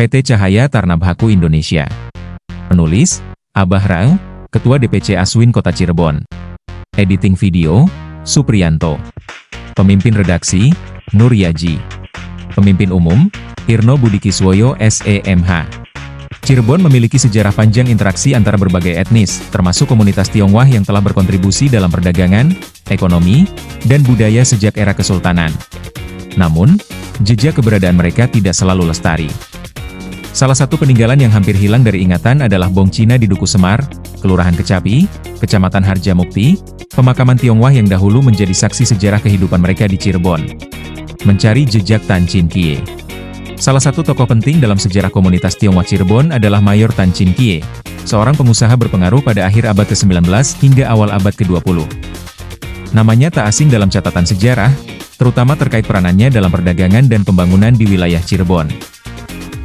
PT Cahaya Tarnabhaku Indonesia. Penulis, Abah Rao, Ketua DPC Aswin Kota Cirebon. Editing video, Supriyanto. Pemimpin redaksi, Nur Yaji. Pemimpin umum, Irno Budikiswoyo SEMH. Cirebon memiliki sejarah panjang interaksi antara berbagai etnis, termasuk komunitas Tionghoa yang telah berkontribusi dalam perdagangan, ekonomi, dan budaya sejak era Kesultanan. Namun, jejak keberadaan mereka tidak selalu lestari. Salah satu peninggalan yang hampir hilang dari ingatan adalah Bong Cina di Duku Semar, Kelurahan Kecapi, Kecamatan Harjamukti, pemakaman Tionghoa yang dahulu menjadi saksi sejarah kehidupan mereka di Cirebon. Mencari jejak Tan Chin Kie. Salah satu tokoh penting dalam sejarah komunitas Tionghoa Cirebon adalah Mayor Tan Chin Kie, seorang pengusaha berpengaruh pada akhir abad ke-19 hingga awal abad ke-20. Namanya tak asing dalam catatan sejarah, terutama terkait peranannya dalam perdagangan dan pembangunan di wilayah Cirebon.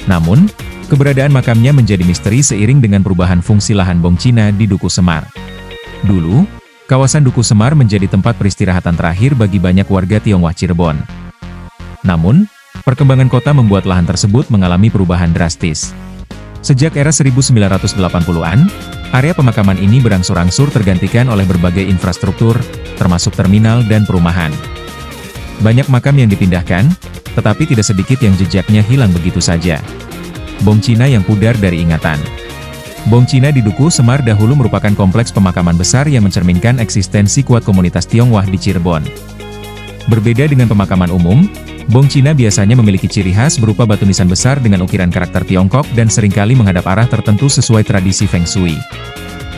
Namun, keberadaan makamnya menjadi misteri seiring dengan perubahan fungsi lahan Bong Cina di Duku Semar. Dulu, kawasan Duku Semar menjadi tempat peristirahatan terakhir bagi banyak warga Tionghoa Cirebon. Namun, perkembangan kota membuat lahan tersebut mengalami perubahan drastis. Sejak era 1980-an, area pemakaman ini berangsur-angsur tergantikan oleh berbagai infrastruktur, termasuk terminal dan perumahan. Banyak makam yang dipindahkan, tetapi tidak sedikit yang jejaknya hilang begitu saja. Bong Cina yang pudar dari ingatan. Bong Cina di Duku Semar dahulu merupakan kompleks pemakaman besar yang mencerminkan eksistensi kuat komunitas Tionghoa di Cirebon. Berbeda dengan pemakaman umum, Bong Cina biasanya memiliki ciri khas berupa batu nisan besar dengan ukiran karakter Tiongkok dan seringkali menghadap arah tertentu sesuai tradisi Feng Shui.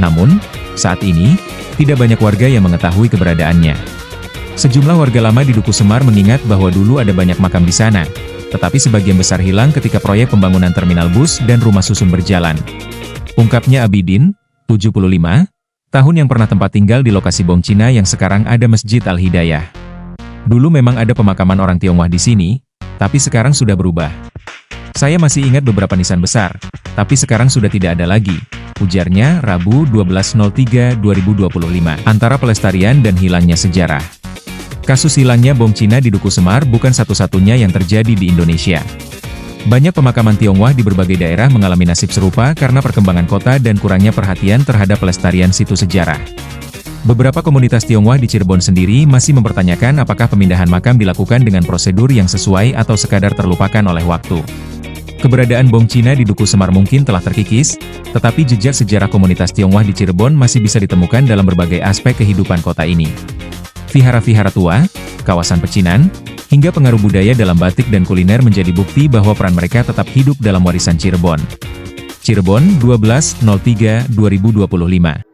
Namun, saat ini, tidak banyak warga yang mengetahui keberadaannya. Sejumlah warga lama di Duku Semar mengingat bahwa dulu ada banyak makam di sana, tetapi sebagian besar hilang ketika proyek pembangunan terminal bus dan rumah susun berjalan. Ungkapnya Abidin, 75, tahun yang pernah tempat tinggal di lokasi Bong Cina yang sekarang ada Masjid Al-Hidayah. Dulu memang ada pemakaman orang Tionghoa di sini, tapi sekarang sudah berubah. Saya masih ingat beberapa nisan besar, tapi sekarang sudah tidak ada lagi, ujarnya Rabu 12.03.2025. Antara pelestarian dan hilangnya sejarah. Kasus hilangnya Bong Cina di Duku Semar bukan satu-satunya yang terjadi di Indonesia. Banyak pemakaman Tionghoa di berbagai daerah mengalami nasib serupa karena perkembangan kota dan kurangnya perhatian terhadap pelestarian situs sejarah. Beberapa komunitas Tionghoa di Cirebon sendiri masih mempertanyakan apakah pemindahan makam dilakukan dengan prosedur yang sesuai atau sekadar terlupakan oleh waktu. Keberadaan Bong Cina di Duku Semar mungkin telah terkikis, tetapi jejak sejarah komunitas Tionghoa di Cirebon masih bisa ditemukan dalam berbagai aspek kehidupan kota ini. Vihara-vihara tua, kawasan pecinan, hingga pengaruh budaya dalam batik dan kuliner menjadi bukti bahwa peran mereka tetap hidup dalam warisan Cirebon. Cirebon, 12.03.2025.